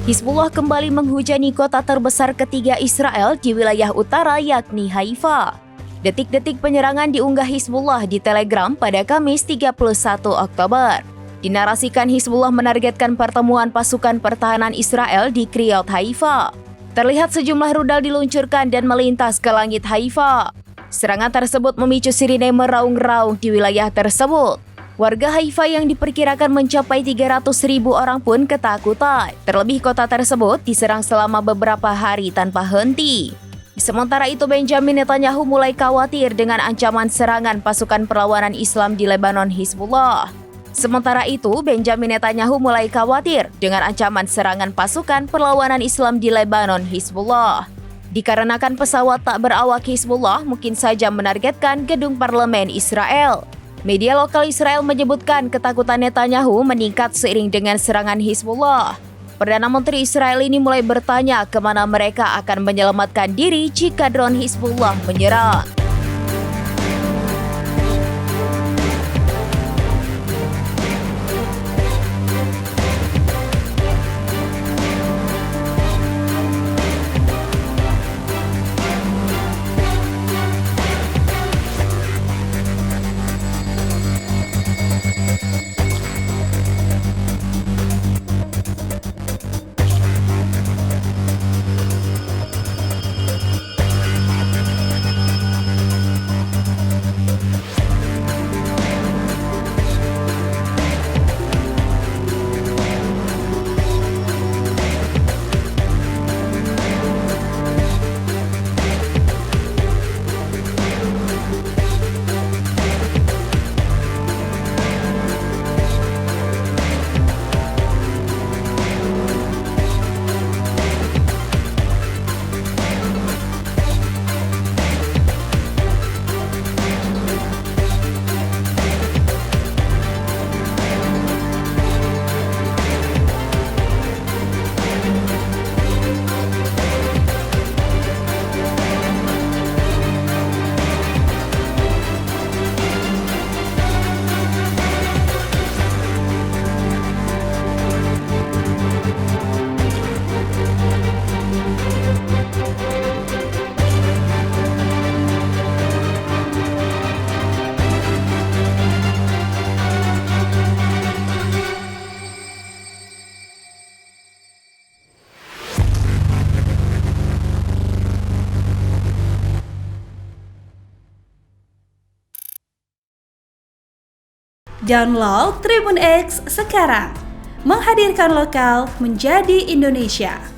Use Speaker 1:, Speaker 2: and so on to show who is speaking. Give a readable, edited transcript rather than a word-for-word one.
Speaker 1: Hizbullah kembali menghujani kota terbesar ketiga Israel di wilayah utara yakni Haifa. Detik-detik penyerangan diunggah Hizbullah di Telegram pada Kamis 31 Oktober. Dinarasikan Hizbullah menargetkan pertemuan pasukan pertahanan Israel di Kiryat Haifa. Terlihat sejumlah rudal diluncurkan dan melintas ke langit Haifa. Serangan tersebut memicu sirine meraung-raung di wilayah tersebut. Warga Haifa yang diperkirakan mencapai 300.000 orang pun ketakutan. Terlebih kota tersebut diserang selama beberapa hari tanpa henti. Sementara itu Benjamin Netanyahu mulai khawatir dengan ancaman serangan pasukan perlawanan Islam di Lebanon Hizbullah. Sementara itu Benjamin Netanyahu mulai khawatir dengan ancaman serangan pasukan perlawanan Islam di Lebanon Hizbullah. Dikarenakan pesawat tak berawak Hizbullah mungkin saja menargetkan gedung parlemen Israel. Media lokal Israel menyebutkan ketakutan Netanyahu meningkat seiring dengan serangan Hizbullah. Perdana Menteri Israel ini mulai bertanya kemana mereka akan menyelamatkan diri jika drone Hizbullah menyerang.
Speaker 2: Download Tribun X sekarang, menghadirkan lokal menjadi Indonesia.